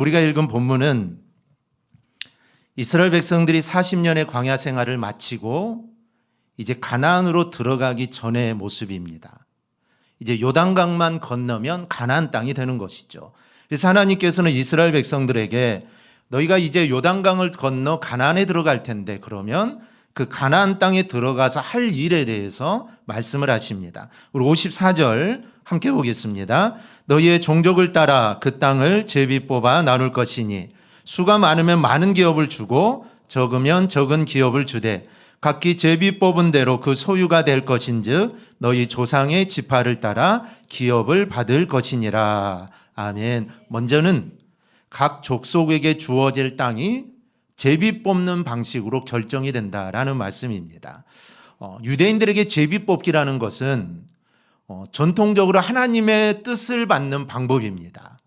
우리가 읽은 본문은 이스라엘 백성들이 40년의 광야 생활을 마치고 이제 가나안으로 들어가기 전의 모습입니다. 이제 요단강만 건너면 가나안 땅이 되는 것이죠. 그래서 하나님께서는 이스라엘 백성들에게 너희가 이제 요단강을 건너 가나안에 들어갈 텐데 그러면 그 가나안 땅에 들어가서 할 일에 대해서 말씀을 하십니다. 우리 54절 함께 보겠습니다. 너희의 종족을 따라 그 땅을 제비 뽑아 나눌 것이니 수가 많으면 많은 기업을 주고 적으면 적은 기업을 주되 각기 제비 뽑은 대로 그 소유가 될 것인즉 너희 조상의 지파를 따라 기업을 받을 것이니라. 아멘. 먼저는 각 족속에게 주어질 땅이 제비 뽑는 방식으로 결정이 된다라는 말씀입니다. 유대인들에게 제비 뽑기라는 것은 전통적으로 하나님의 뜻을 받는 방법입니다.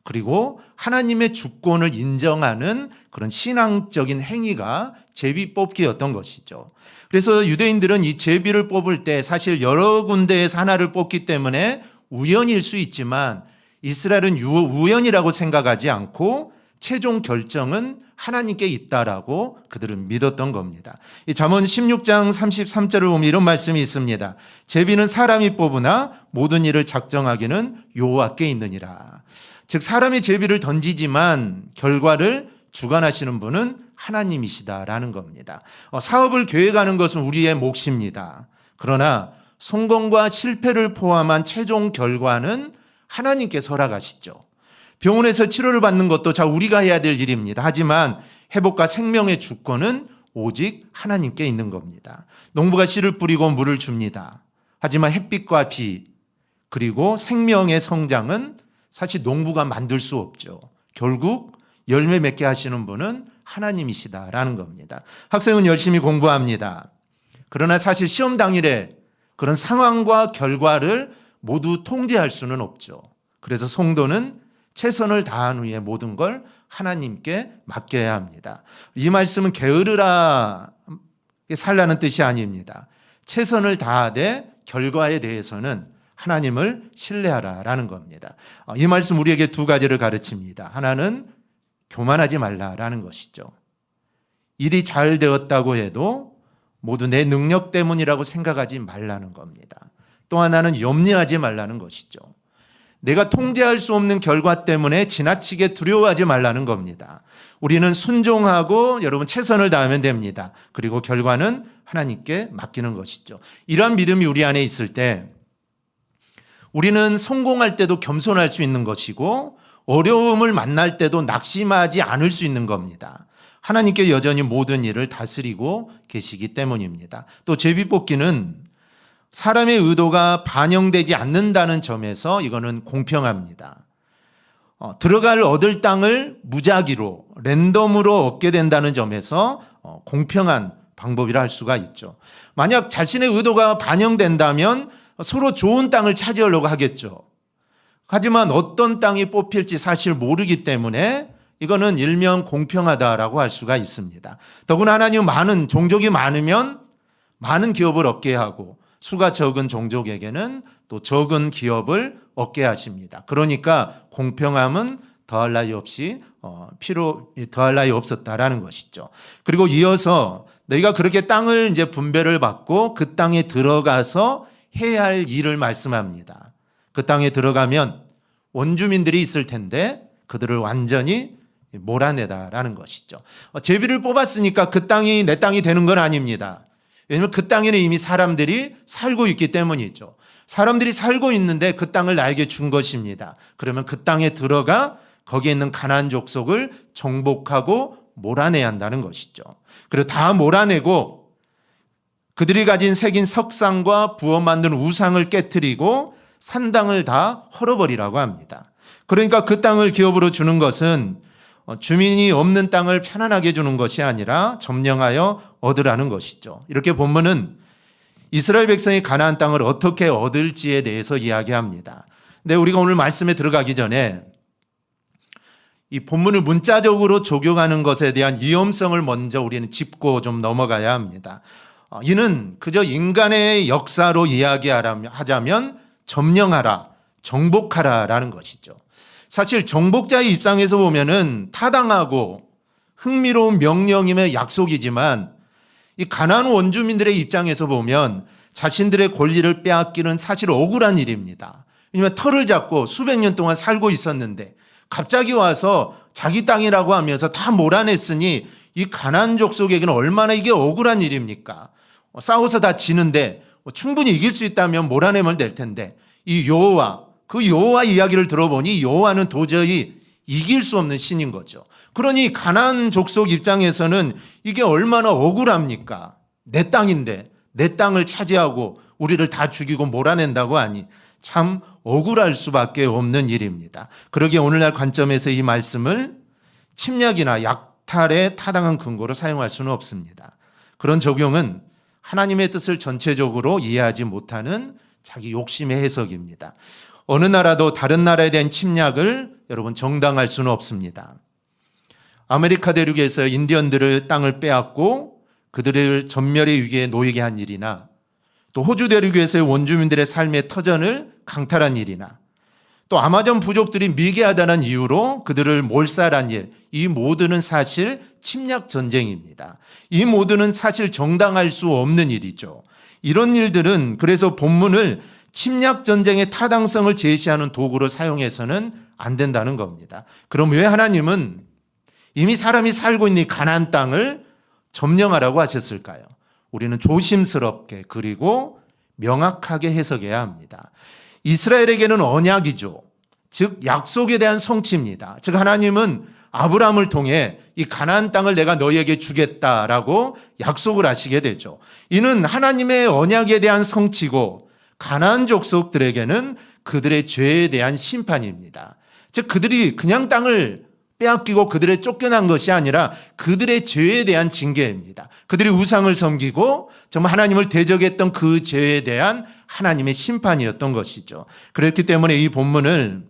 그리고 하나님의 주권을 인정하는 그런 신앙적인 행위가 제비 뽑기였던 것이죠. 그래서 유대인들은 이 제비를 뽑을 때 사실 여러 군데에서 하나를 뽑기 때문에 우연일 수 있지만 이스라엘은 우연이라고 생각하지 않고 최종 결정은 하나님께 있다라고 그들은 믿었던 겁니다. 이 잠언 16장 33절을 보면 이런 말씀이 있습니다. 제비는 사람이 뽑으나 모든 일을 작정하기는 여호와께 있느니라. 즉 사람이 제비를 던지지만 결과를 주관하시는 분은 하나님이시다라는 겁니다. 사업을 계획하는 것은 우리의 몫입니다. 그러나 성공과 실패를 포함한 최종 결과는 하나님께서 허락하시죠. 병원에서 치료를 받는 것도 우리가 해야 될 일입니다. 하지만 회복과 생명의 주권은 오직 하나님께 있는 겁니다. 농부가 씨를 뿌리고 물을 줍니다. 하지만 햇빛과 비 그리고 생명의 성장은 사실 농부가 만들 수 없죠. 결국 열매 맺게 하시는 분은 하나님이시다라는 겁니다. 학생은 열심히 공부합니다. 그러나 사실 시험 당일에 그런 상황과 결과를 모두 통제할 수는 없죠. 그래서 성도는 최선을 다한 후에 모든 걸 하나님께 맡겨야 합니다. 이 말씀은 게으르라 살라는 뜻이 아닙니다. 최선을 다하되 결과에 대해서는 하나님을 신뢰하라라는 겁니다. 이 말씀 우리에게 두 가지를 가르칩니다. 하나는 교만하지 말라라는 것이죠. 일이 잘 되었다고 해도 모두 내 능력 때문이라고 생각하지 말라는 겁니다. 또 하나는 염려하지 말라는 것이죠. 내가 통제할 수 없는 결과 때문에 지나치게 두려워하지 말라는 겁니다. 우리는 순종하고 여러분 최선을 다하면 됩니다. 그리고 결과는 하나님께 맡기는 것이죠. 이러한 믿음이 우리 안에 있을 때 우리는 성공할 때도 겸손할 수 있는 것이고 어려움을 만날 때도 낙심하지 않을 수 있는 겁니다. 하나님께 여전히 모든 일을 다스리고 계시기 때문입니다. 또 제비뽑기는 사람의 의도가 반영되지 않는다는 점에서 이거는 공평합니다. 얻을 땅을 무작위로 랜덤으로 얻게 된다는 점에서 공평한 방법이라 할 수가 있죠. 만약 자신의 의도가 반영된다면 서로 좋은 땅을 차지하려고 하겠죠. 하지만 어떤 땅이 뽑힐지 사실 모르기 때문에 이거는 일명 공평하다라고 할 수가 있습니다. 더구나 하나님은 많은 종족이 많으면 많은 기업을 얻게 하고 수가 적은 종족에게는 또 적은 기업을 얻게 하십니다. 그러니까 공평함은 더할 나위 없이 더할 나위 없었다라는 것이죠. 그리고 이어서 너희가 그렇게 땅을 이제 분배를 받고 그 땅에 들어가서 해야 할 일을 말씀합니다. 그 땅에 들어가면 원주민들이 있을 텐데 그들을 완전히 몰아내다라는 것이죠. 제비를 뽑았으니까 그 땅이 내 땅이 되는 건 아닙니다. 왜냐하면 그 땅에는 이미 사람들이 살고 있기 때문이죠. 사람들이 살고 있는데 그 땅을 나에게 준 것입니다. 그러면 그 땅에 들어가 거기에 있는 가나안 족속을 정복하고 몰아내야 한다는 것이죠. 그리고 다 몰아내고 그들이 가진 새긴 석상과 부어 만든 우상을 깨트리고 산당을 다 헐어버리라고 합니다. 그러니까 그 땅을 기업으로 주는 것은 주민이 없는 땅을 편안하게 주는 것이 아니라 점령하여 얻으라는 것이죠. 이렇게 본문은 이스라엘 백성이 가나안 땅을 어떻게 얻을지에 대해서 이야기합니다. 근데 우리가 오늘 말씀에 들어가기 전에 이 본문을 문자적으로 적용하는 것에 대한 위험성을 먼저 우리는 짚고 좀 넘어가야 합니다. 이는 그저 인간의 역사로 이야기하자면 점령하라, 정복하라라는 것이죠. 사실 정복자의 입장에서 보면은 타당하고 흥미로운 명령임의 약속이지만 이 가나안 원주민들의 입장에서 보면 자신들의 권리를 빼앗기는 사실 억울한 일입니다. 왜냐하면 터를 잡고 수백 년 동안 살고 있었는데 갑자기 와서 자기 땅이라고 하면서 다 몰아냈으니 이 가나안 족속에게는 얼마나 이게 억울한 일입니까? 싸워서 다 지는데 충분히 이길 수 있다면 몰아내면 될 텐데 이 여호와, 그 여호와 이야기를 들어보니 여호와는 도저히 이길 수 없는 신인 거죠. 그러니 가나안 족속 입장에서는 이게 얼마나 억울합니까? 내 땅인데 내 땅을 차지하고 우리를 다 죽이고 몰아낸다고 하니 참 억울할 수밖에 없는 일입니다. 그러기에 오늘날 관점에서 이 말씀을 침략이나 약탈에 타당한 근거로 사용할 수는 없습니다. 그런 적용은 하나님의 뜻을 전체적으로 이해하지 못하는 자기 욕심의 해석입니다. 어느 나라도 다른 나라에 대한 침략을 여러분 정당할 수는 없습니다. 아메리카 대륙에서 인디언들의 땅을 빼앗고 그들을 전멸의 위기에 놓이게 한 일이나 또 호주 대륙에서의 원주민들의 삶의 터전을 강탈한 일이나 또 아마존 부족들이 미개하다는 이유로 그들을 몰살한 일, 이 모두는 사실 침략 전쟁입니다. 이 모두는 사실 정당할 수 없는 일이죠. 이런 일들은 그래서 본문을 침략 전쟁의 타당성을 제시하는 도구로 사용해서는 안 된다는 겁니다. 그럼 왜 하나님은 이미 사람이 살고 있는 이 가나안 땅을 점령하라고 하셨을까요? 우리는 조심스럽게 그리고 명확하게 해석해야 합니다. 이스라엘에게는 언약이죠. 즉 약속에 대한 성취입니다. 즉 하나님은 아브라함을 통해 이 가나안 땅을 내가 너희에게 주겠다라고 약속을 하시게 되죠. 이는 하나님의 언약에 대한 성취고 가나안 족속들에게는 그들의 죄에 대한 심판입니다. 즉 그들이 그냥 땅을 빼앗기고 그들의 쫓겨난 것이 아니라 그들의 죄에 대한 징계입니다. 그들이 우상을 섬기고 정말 하나님을 대적했던 그 죄에 대한 하나님의 심판이었던 것이죠. 그렇기 때문에 이 본문을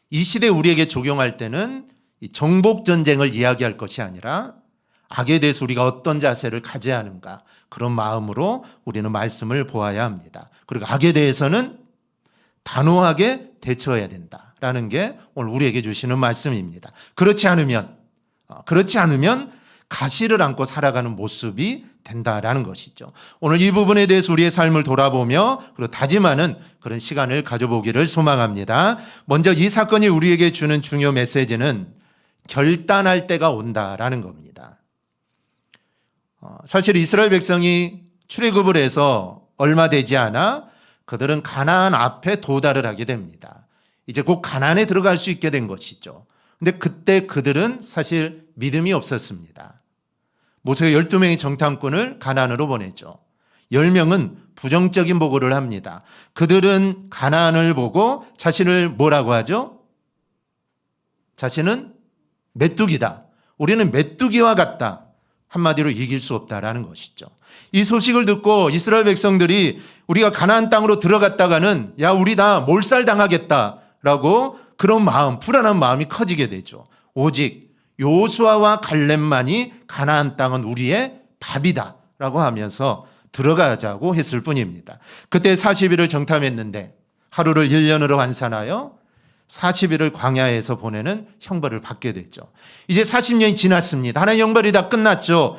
이 시대 우리에게 적용할 때는 이 정복 전쟁을 이야기할 것이 아니라 악에 대해서 우리가 어떤 자세를 가져야 하는가, 그런 마음으로 우리는 말씀을 보아야 합니다. 그리고 악에 대해서는 단호하게 대처해야 된다라는 게 오늘 우리에게 주시는 말씀입니다. 그렇지 않으면 가시를 안고 살아가는 모습이 된다라는 것이죠. 오늘 이 부분에 대해서 우리의 삶을 돌아보며 그리고 다짐하는 그런 시간을 가져보기를 소망합니다. 먼저 이 사건이 우리에게 주는 중요 메시지는 결단할 때가 온다라는 겁니다. 사실 이스라엘 백성이 출애굽을 해서 얼마 되지 않아 그들은 가나안 앞에 도달을 하게 됩니다. 이제 곧 가나안에 들어갈 수 있게 된 것이죠. 근데 그때 그들은 사실 믿음이 없었습니다. 모세가 12명의 정탐꾼을 가나안으로 보냈죠. 10명은 부정적인 보고를 합니다. 그들은 가나안을 보고 자신을 뭐라고 하죠? 자신은 메뚜기다. 우리는 메뚜기와 같다. 한마디로 이길 수 없다라는 것이죠. 이 소식을 듣고 이스라엘 백성들이 우리가 가나안 땅으로 들어갔다가는 야 우리 다 몰살당하겠다라고 그런 마음, 불안한 마음이 커지게 되죠. 오직 여호수아와 갈렙만이 가나안 땅은 우리의 밥이다라고 하면서 들어가자고 했을 뿐입니다. 그때 40일을 정탐했는데 하루를 1년으로 환산하여 40일을 광야에서 보내는 형벌을 받게 됐죠. 이제 40년이 지났습니다. 하나님의 형벌이 다 끝났죠.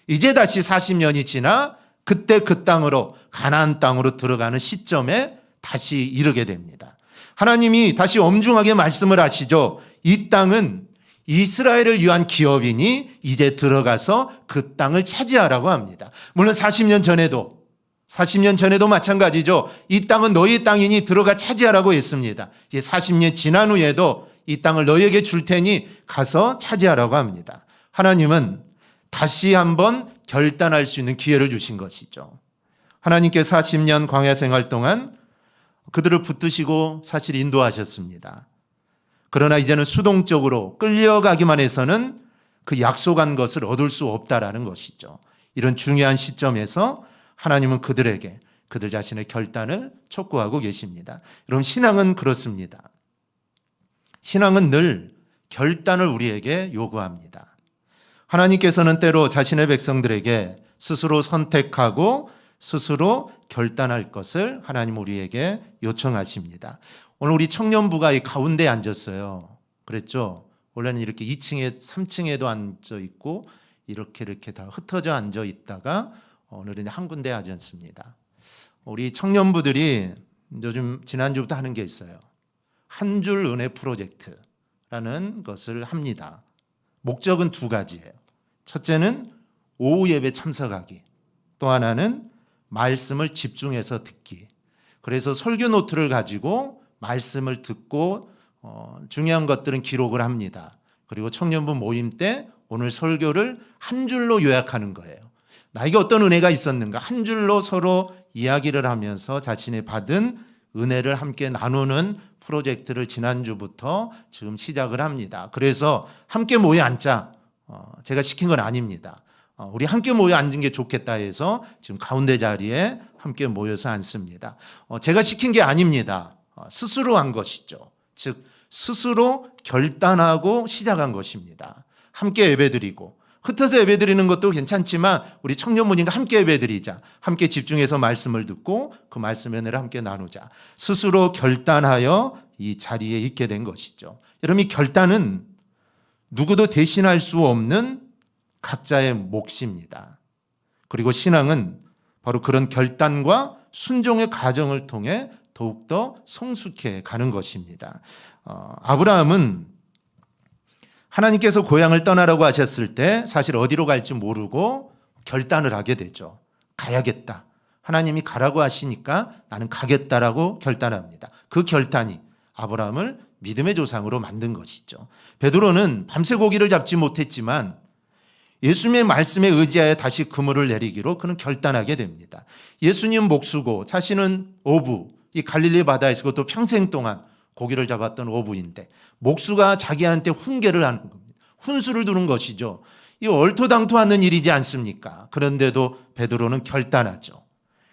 이제 다시 40년이 지나 그때 그 땅으로 가나안 땅으로 들어가는 시점에 다시 이르게 됩니다. 하나님이 다시 엄중하게 말씀을 하시죠. 이 땅은 이스라엘을 위한 기업이니 이제 들어가서 그 땅을 차지하라고 합니다. 물론 40년 전에도 마찬가지죠. 이 땅은 너희 땅이니 들어가 차지하라고 했습니다. 이제 40년 지난 후에도 이 땅을 너희에게 줄 테니 가서 차지하라고 합니다. 하나님은 다시 한번 결단할 수 있는 기회를 주신 것이죠. 하나님께 40년 광야 생활 동안 그들을 붙드시고 사실 인도하셨습니다. 그러나 이제는 수동적으로 끌려가기만 해서는 그 약속한 것을 얻을 수 없다라는 것이죠. 이런 중요한 시점에서 하나님은 그들에게 그들 자신의 결단을 촉구하고 계십니다. 여러분 신앙은 그렇습니다. 신앙은 늘 결단을 우리에게 요구합니다. 하나님께서는 때로 자신의 백성들에게 스스로 선택하고 스스로 결단할 것을 하나님 우리에게 요청하십니다. 오늘 우리 청년부가 이 가운데에 앉았어요. 그랬죠? 원래는 이렇게 2층에 3층에도 앉아 있고 이렇게 다 흩어져 앉아 있다가 오늘은 한 군데 앉았습니다. 우리 청년부들이 요즘 지난주부터 하는 게 있어요. 한 줄 은혜 프로젝트라는 것을 합니다. 목적은 두 가지예요. 첫째는 오후 예배 참석하기, 또 하나는 말씀을 집중해서 듣기. 그래서 설교 노트를 가지고 말씀을 듣고 중요한 것들은 기록을 합니다. 그리고 청년부 모임 때 오늘 설교를 한 줄로 요약하는 거예요. 나에게 어떤 은혜가 있었는가 한 줄로 서로 이야기를 하면서 자신이 받은 은혜를 함께 나누는 프로젝트를 지난주부터 지금 시작을 합니다. 그래서 함께 모여 앉자. 제가 시킨 건 아닙니다. 우리 함께 모여 앉은 게 좋겠다 해서 지금 가운데 자리에 함께 모여서 앉습니다. 제가 시킨 게 아닙니다. 스스로 한 것이죠. 즉 스스로 결단하고 시작한 것입니다. 함께 예배드리고 흩어져 예배드리는 것도 괜찮지만 우리 청년부님과 함께 예배드리자. 함께 집중해서 말씀을 듣고 그 말씀의 은혜를 함께 나누자. 스스로 결단하여 이 자리에 있게 된 것이죠. 여러분 이 결단은 누구도 대신할 수 없는 각자의 몫입니다. 그리고 신앙은 바로 그런 결단과 순종의 과정을 통해 더욱더 성숙해 가는 것입니다. 아브라함은 하나님께서 고향을 떠나라고 하셨을 때 사실 어디로 갈지 모르고 결단을 하게 되죠. 가야겠다. 하나님이 가라고 하시니까 나는 가겠다라고 결단합니다. 그 결단이 아브라함을 믿음의 조상으로 만든 것이죠. 베드로는 밤새 고기를 잡지 못했지만 예수님의 말씀에 의지하여 다시 그물을 내리기로 그는 결단하게 됩니다. 예수님 목수고 자신은 어부, 이 갈릴리 바다에서 그것도 평생 동안 고기를 잡았던 어부인데 목수가 자기한테 훈계를 하는 겁니다. 훈수를 두는 것이죠. 이 얼토당토하는 일이지 않습니까? 그런데도 베드로는 결단하죠.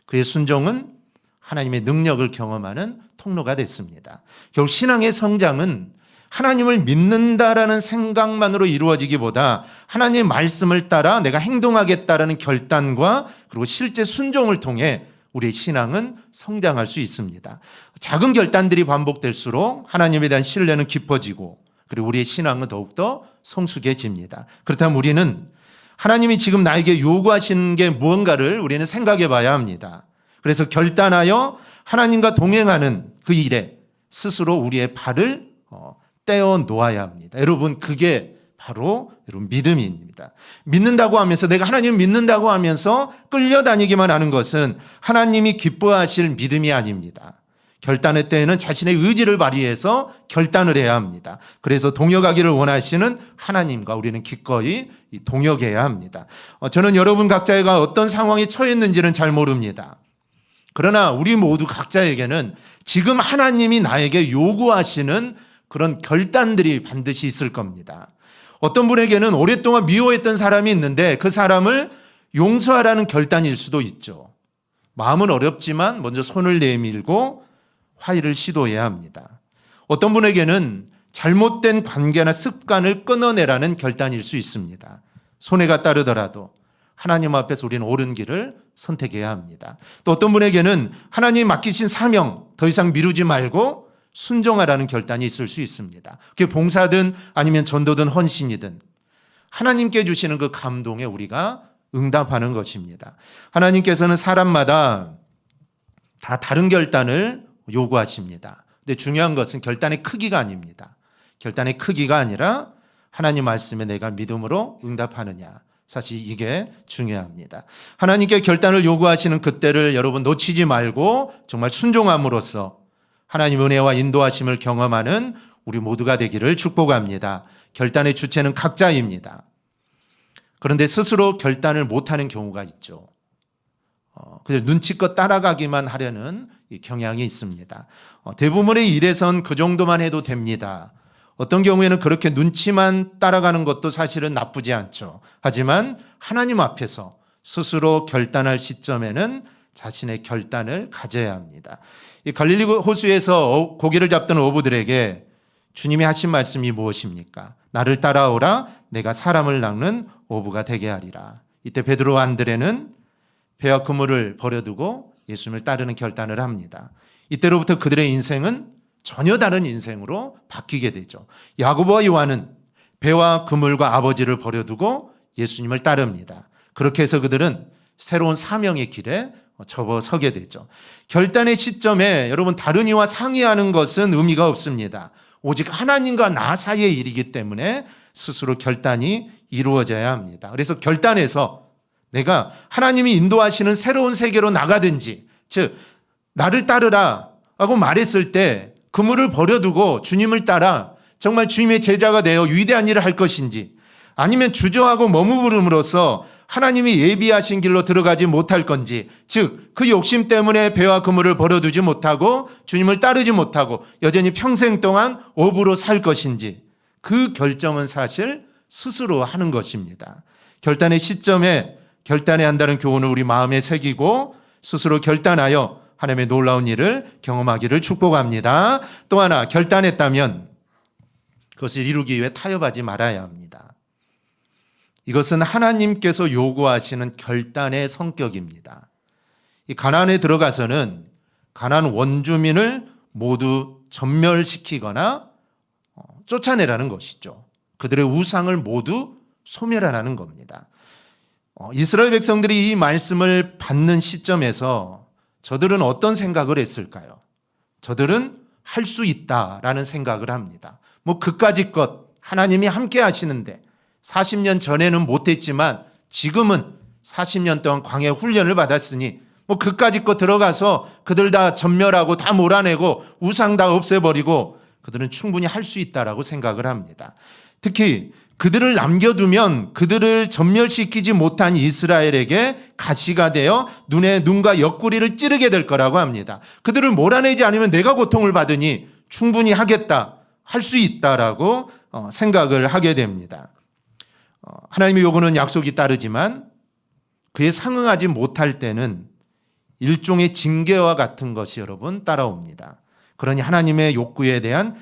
그의 순종은 하나님의 능력을 경험하는 통로가 됐습니다. 결국 신앙의 성장은 하나님을 믿는다라는 생각만으로 이루어지기보다 하나님의 말씀을 따라 내가 행동하겠다라는 결단과 그리고 실제 순종을 통해 우리의 신앙은 성장할 수 있습니다. 작은 결단들이 반복될수록 하나님에 대한 신뢰는 깊어지고 그리고 우리의 신앙은 더욱더 성숙해집니다. 그렇다면 우리는 하나님이 지금 나에게 요구하시는 게 무언가를 우리는 생각해 봐야 합니다. 그래서 결단하여 하나님과 동행하는 그 일에 스스로 우리의 발을 떼어 놓아야 합니다. 여러분 그게 바로 여러분 믿음입니다. 믿는다고 하면서 내가 하나님을 믿는다고 하면서 끌려다니기만 하는 것은 하나님이 기뻐하실 믿음이 아닙니다. 결단의 때에는 자신의 의지를 발휘해서 결단을 해야 합니다. 그래서 동역하기를 원하시는 하나님과 우리는 기꺼이 동역해야 합니다. 저는 여러분 각자가 어떤 상황에 처했는지는 잘 모릅니다. 그러나 우리 모두 각자에게는 지금 하나님이 나에게 요구하시는 그런 결단들이 반드시 있을 겁니다. 어떤 분에게는 오랫동안 미워했던 사람이 있는데 그 사람을 용서하라는 결단일 수도 있죠. 마음은 어렵지만 먼저 손을 내밀고 화해를 시도해야 합니다. 어떤 분에게는 잘못된 관계나 습관을 끊어내라는 결단일 수 있습니다. 손해가 따르더라도 하나님 앞에서 우리는 옳은 길을 선택해야 합니다. 또 어떤 분에게는 하나님이 맡기신 사명 더 이상 미루지 말고 순종하라는 결단이 있을 수 있습니다. 그게 봉사든 아니면 전도든 헌신이든 하나님께 주시는 그 감동에 우리가 응답하는 것입니다. 하나님께서는 사람마다 다 다른 결단을 요구하십니다. 근데 중요한 것은 결단의 크기가 아닙니다. 결단의 크기가 아니라 하나님 말씀에 내가 믿음으로 응답하느냐. 사실 이게 중요합니다. 하나님께 결단을 요구하시는 그때를 여러분 놓치지 말고 정말 순종함으로써 하나님 은혜와 인도하심을 경험하는 우리 모두가 되기를 축복합니다. 결단의 주체는 각자입니다. 그런데 스스로 결단을 못하는 경우가 있죠. 그래서 눈치껏 따라가기만 하려는 이 경향이 있습니다. 대부분의 일에선 그 정도만 해도 됩니다. 어떤 경우에는 그렇게 눈치만 따라가는 것도 사실은 나쁘지 않죠. 하지만 하나님 앞에서 스스로 결단할 시점에는 자신의 결단을 가져야 합니다. 이 갈릴리 호수에서 고기를 잡던 어부들에게 주님이 하신 말씀이 무엇입니까? 나를 따라오라 내가 사람을 낚는 어부가 되게 하리라. 이때 베드로와 안드레는 배와 그물을 버려두고 예수님을 따르는 결단을 합니다. 이때로부터 그들의 인생은 전혀 다른 인생으로 바뀌게 되죠. 야고보와 요한은 배와 그물과 아버지를 버려두고 예수님을 따릅니다. 그렇게 해서 그들은 새로운 사명의 길에 접어서게 되죠. 결단의 시점에 여러분 다른 이와 상의하는 것은 의미가 없습니다. 오직 하나님과 나 사이의 일이기 때문에 스스로 결단이 이루어져야 합니다. 그래서 결단해서 내가 하나님이 인도하시는 새로운 세계로 나가든지, 즉 나를 따르라 하고 말했을 때 그물을 버려두고 주님을 따라 정말 주님의 제자가 되어 위대한 일을 할 것인지, 아니면 주저하고 머무름으로써 하나님이 예비하신 길로 들어가지 못할 건지, 즉 그 욕심 때문에 배와 그물을 버려두지 못하고 주님을 따르지 못하고 여전히 평생 동안 업으로 살 것인지, 그 결정은 사실 스스로 하는 것입니다. 결단의 시점에 결단해야 한다는 교훈을 우리 마음에 새기고 스스로 결단하여 하나님의 놀라운 일을 경험하기를 축복합니다. 또 하나, 결단했다면 그것을 이루기 위해 타협하지 말아야 합니다. 이것은 하나님께서 요구하시는 결단의 성격입니다. 이 가나안에 들어가서는 가나안 원주민을 모두 전멸시키거나 쫓아내라는 것이죠. 그들의 우상을 모두 소멸하라는 겁니다. 이스라엘 백성들이 이 말씀을 받는 시점에서 저들은 어떤 생각을 했을까요? 저들은 할 수 있다라는 생각을 합니다. 그까짓 것 하나님이 함께 하시는데 40년 전에는 못했지만 지금은 40년 동안 광야 훈련을 받았으니 그까짓 것 들어가서 그들 다 전멸하고 다 몰아내고 우상 다 없애버리고 그들은 충분히 할 수 있다라고 생각을 합니다. 특히 그들을 남겨두면 그들을 전멸시키지 못한 이스라엘에게 가시가 되어 눈과 옆구리를 찌르게 될 거라고 합니다. 그들을 몰아내지 않으면 내가 고통을 받으니 충분히 하겠다, 할 수 있다라고 생각을 하게 됩니다. 하나님의 요구는 약속이 따르지만 그에 상응하지 못할 때는 일종의 징계와 같은 것이 여러분 따라옵니다. 그러니 하나님의 욕구에 대한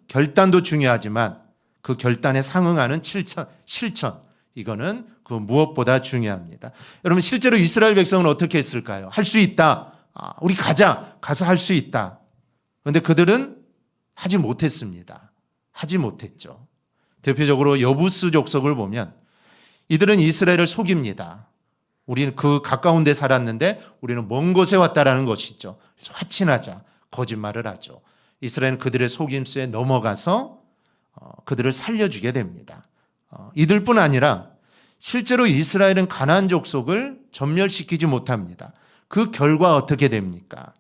결단도 중요하지만 그 결단에 상응하는 실천, 이거는 그 무엇보다 중요합니다. 여러분, 실제로 이스라엘 백성은 어떻게 했을까요? 할 수 있다. 우리 가서 할 수 있다. 그런데 그들은 하지 못했습니다. 하지 못했죠. 대표적으로 여부스 족속을 보면 이들은 이스라엘을 속입니다. 우리는 그 가까운 데 살았는데 우리는 먼 곳에 왔다라는 것이죠. 그래서 화친하자, 거짓말을 하죠. 이스라엘은 그들의 속임수에 넘어가서 그들을 살려주게 됩니다. 이들뿐 아니라 실제로 이스라엘은 가나안 족속을 전멸시키지 못합니다. 그 결과 어떻게 됩니까?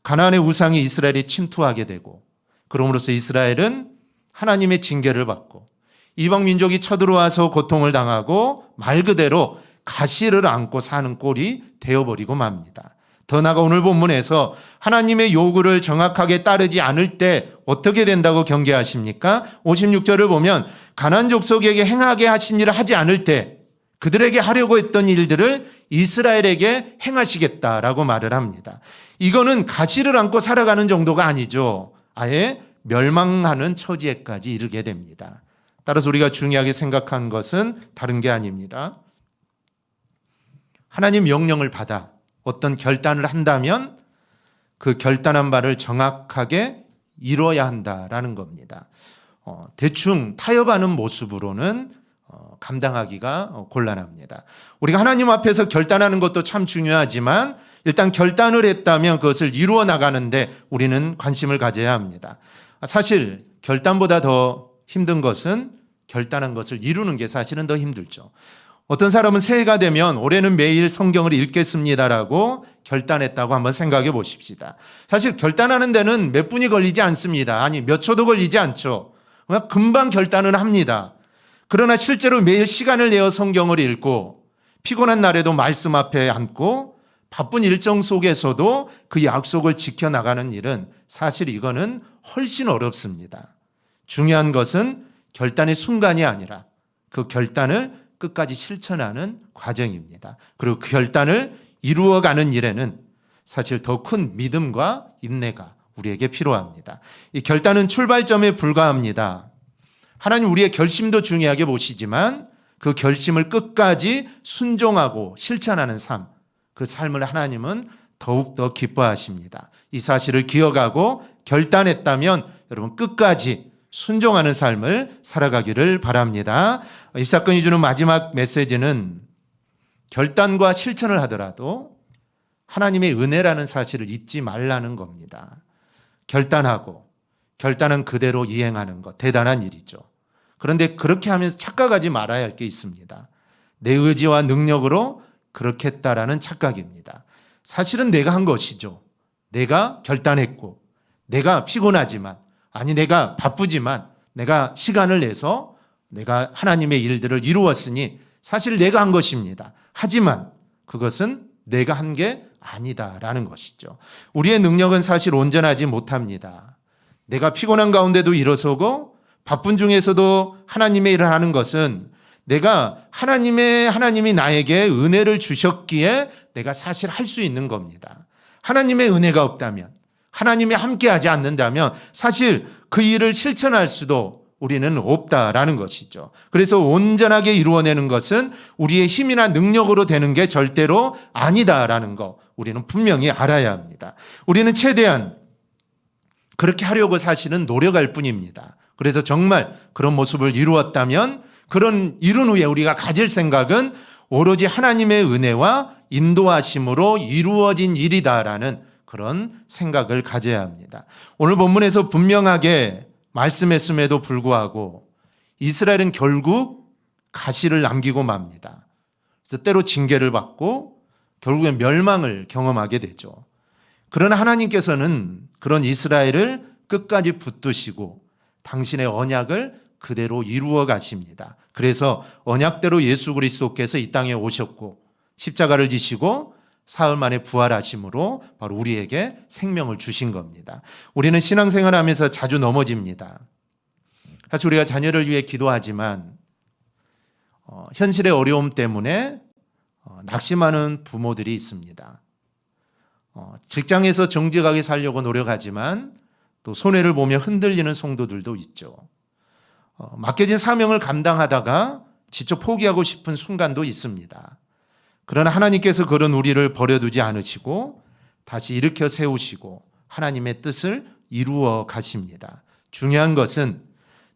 가나안의 우상이 이스라엘에 침투하게 되고, 그럼으로써 이스라엘은 하나님의 징계를 받고 이방 민족이 쳐들어와서 고통을 당하고 말 그대로 가시를 안고 사는 꼴이 되어버리고 맙니다. 더 나아가 오늘 본문에서 하나님의 요구를 정확하게 따르지 않을 때 어떻게 된다고 경계하십니까? 56절을 보면 가나안 족속에게 행하게 하신 일을 하지 않을 때 그들에게 하려고 했던 일들을 이스라엘에게 행하시겠다라고 말을 합니다. 이거는 가시를 안고 살아가는 정도가 아니죠. 아예 멸망하는 처지에까지 이르게 됩니다. 따라서 우리가 중요하게 생각한 것은 다른 게 아닙니다. 하나님 명령을 받아 어떤 결단을 한다면 그 결단한 바를 정확하게 이뤄야 한다라는 겁니다. 대충 타협하는 모습으로는 감당하기가 곤란합니다. 우리가 하나님 앞에서 결단하는 것도 참 중요하지만 일단 결단을 했다면 그것을 이루어 나가는데 우리는 관심을 가져야 합니다. 사실 결단보다 더 힘든 것은 결단한 것을 이루는 게 사실은 더 힘들죠. 어떤 사람은 새해가 되면 올해는 매일 성경을 읽겠습니다라고 결단했다고 한번 생각해 보십시다. 사실 결단하는 데는 몇 분이 걸리지 않습니다. 아니 몇 초도 걸리지 않죠. 금방 결단은 합니다. 그러나 실제로 매일 시간을 내어 성경을 읽고 피곤한 날에도 말씀 앞에 앉고 바쁜 일정 속에서도 그 약속을 지켜나가는 일은 사실 이거는 훨씬 어렵습니다. 중요한 것은 결단의 순간이 아니라 그 결단을 끝까지 실천하는 과정입니다. 그리고 그 결단을 이루어가는 일에는 사실 더 큰 믿음과 인내가 우리에게 필요합니다. 이 결단은 출발점에 불과합니다. 하나님 우리의 결심도 중요하게 보시지만 그 결심을 끝까지 순종하고 실천하는 삶, 그 삶을 하나님은 더욱더 기뻐하십니다. 이 사실을 기억하고 결단했다면 여러분 끝까지 순종하는 삶을 살아가기를 바랍니다. 이 사건이 주는 마지막 메시지는 결단과 실천을 하더라도 하나님의 은혜라는 사실을 잊지 말라는 겁니다. 결단하고 결단은 그대로 이행하는 것, 대단한 일이죠. 그런데 그렇게 하면서 착각하지 말아야 할 게 있습니다. 내 의지와 능력으로 그렇게 했다라는 착각입니다. 사실은 내가 한 것이죠. 내가 결단했고, 내가 피곤하지만, 아니 내가 바쁘지만, 내가 시간을 내서 내가 하나님의 일들을 이루었으니 사실 내가 한 것입니다. 하지만 그것은 내가 한 게 아니다라는 것이죠. 우리의 능력은 사실 온전하지 못합니다. 내가 피곤한 가운데도 일어서고 바쁜 중에서도 하나님의 일을 하는 것은 내가 하나님이 나에게 은혜를 주셨기에 내가 사실 할 수 있는 겁니다. 하나님의 은혜가 없다면, 하나님이 함께하지 않는다면 사실 그 일을 실천할 수도 우리는 없다라는 것이죠. 그래서 온전하게 이루어내는 것은 우리의 힘이나 능력으로 되는 게 절대로 아니다라는 거 우리는 분명히 알아야 합니다. 우리는 최대한 그렇게 하려고 사실은 노력할 뿐입니다. 그래서 정말 그런 모습을 이루었다면 그런 이룬 후에 우리가 가질 생각은 오로지 하나님의 은혜와 인도하심으로 이루어진 일이다라는 그런 생각을 가져야 합니다. 오늘 본문에서 분명하게 말씀했음에도 불구하고 이스라엘은 결국 가시를 남기고 맙니다. 그래서 때로 징계를 받고 결국엔 멸망을 경험하게 되죠. 그러나 하나님께서는 그런 이스라엘을 끝까지 붙드시고 당신의 언약을 그대로 이루어 가십니다. 그래서 언약대로 예수 그리스도께서 이 땅에 오셨고 십자가를 지시고 사흘 만에 부활하심으로 바로 우리에게 생명을 주신 겁니다. 우리는 신앙생활하면서 자주 넘어집니다. 사실 우리가 자녀를 위해 기도하지만 현실의 어려움 때문에 낙심하는 부모들이 있습니다. 직장에서 정직하게 살려고 노력하지만 또 손해를 보며 흔들리는 성도들도 있죠. 맡겨진 사명을 감당하다가 지쳐 포기하고 싶은 순간도 있습니다. 그러나 하나님께서 그런 우리를 버려두지 않으시고 다시 일으켜 세우시고 하나님의 뜻을 이루어 가십니다. 중요한 것은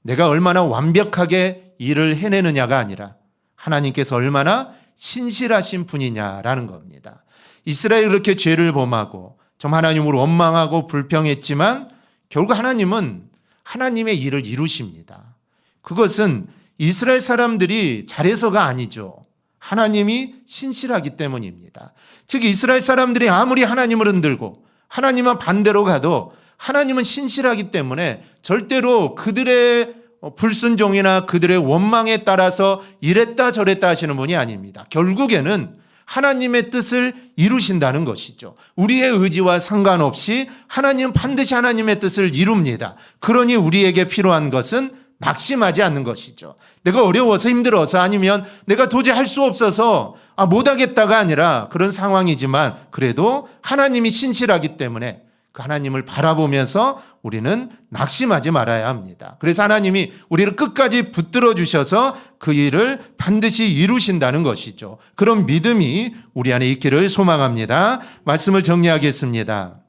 내가 얼마나 완벽하게 일을 해내느냐가 아니라 하나님께서 얼마나 신실하신 분이냐라는 겁니다. 이스라엘이 그렇게 죄를 범하고 좀 하나님을 원망하고 불평했지만 결국 하나님은 하나님의 일을 이루십니다. 그것은 이스라엘 사람들이 잘해서가 아니죠. 하나님이 신실하기 때문입니다. 즉 이스라엘 사람들이 아무리 하나님을 흔들고 하나님과 반대로 가도 하나님은 신실하기 때문에 절대로 그들의 불순종이나 그들의 원망에 따라서 이랬다 저랬다 하시는 분이 아닙니다. 결국에는 하나님의 뜻을 이루신다는 것이죠. 우리의 의지와 상관없이 하나님은 반드시 하나님의 뜻을 이룹니다. 그러니 우리에게 필요한 것은 낙심하지 않는 것이죠. 내가 어려워서 힘들어서 아니면 내가 도저히 할 수 없어서 못하겠다가 아니라 그런 상황이지만 그래도 하나님이 신실하기 때문에 그 하나님을 바라보면서 우리는 낙심하지 말아야 합니다. 그래서 하나님이 우리를 끝까지 붙들어 주셔서 그 일을 반드시 이루신다는 것이죠. 그런 믿음이 우리 안에 있기를 소망합니다. 말씀을 정리하겠습니다.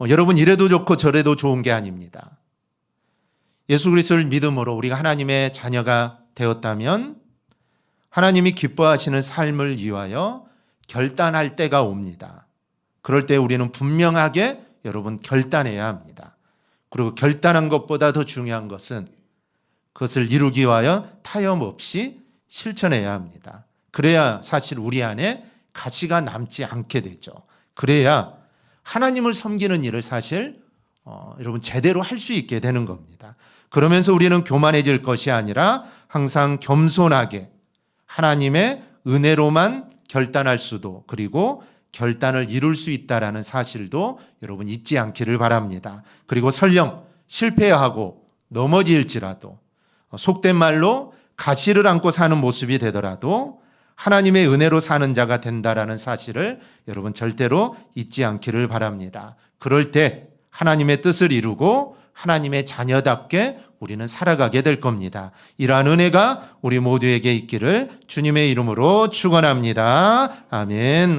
여러분 이래도 좋고 저래도 좋은 게 아닙니다. 예수 그리스도를 믿음으로 우리가 하나님의 자녀가 되었다면 하나님이 기뻐하시는 삶을 위하여 결단할 때가 옵니다. 그럴 때 우리는 분명하게 여러분 결단해야 합니다. 그리고 결단한 것보다 더 중요한 것은 그것을 이루기 위하여 타협없이 실천해야 합니다. 그래야 사실 우리 안에 가시가 남지 않게 되죠. 그래야 하나님을 섬기는 일을 사실 여러분 제대로 할 수 있게 되는 겁니다. 그러면서 우리는 교만해질 것이 아니라 항상 겸손하게 하나님의 은혜로만 결단할 수도 그리고 결단을 이룰 수 있다라는 사실도 여러분 잊지 않기를 바랍니다. 그리고 설령 실패하고 넘어질지라도 속된 말로 가시를 안고 사는 모습이 되더라도 하나님의 은혜로 사는 자가 된다라는 사실을 여러분 절대로 잊지 않기를 바랍니다. 그럴 때 하나님의 뜻을 이루고 하나님의 자녀답게 우리는 살아가게 될 겁니다. 이러한 은혜가 우리 모두에게 있기를 주님의 이름으로 축원합니다. 아멘.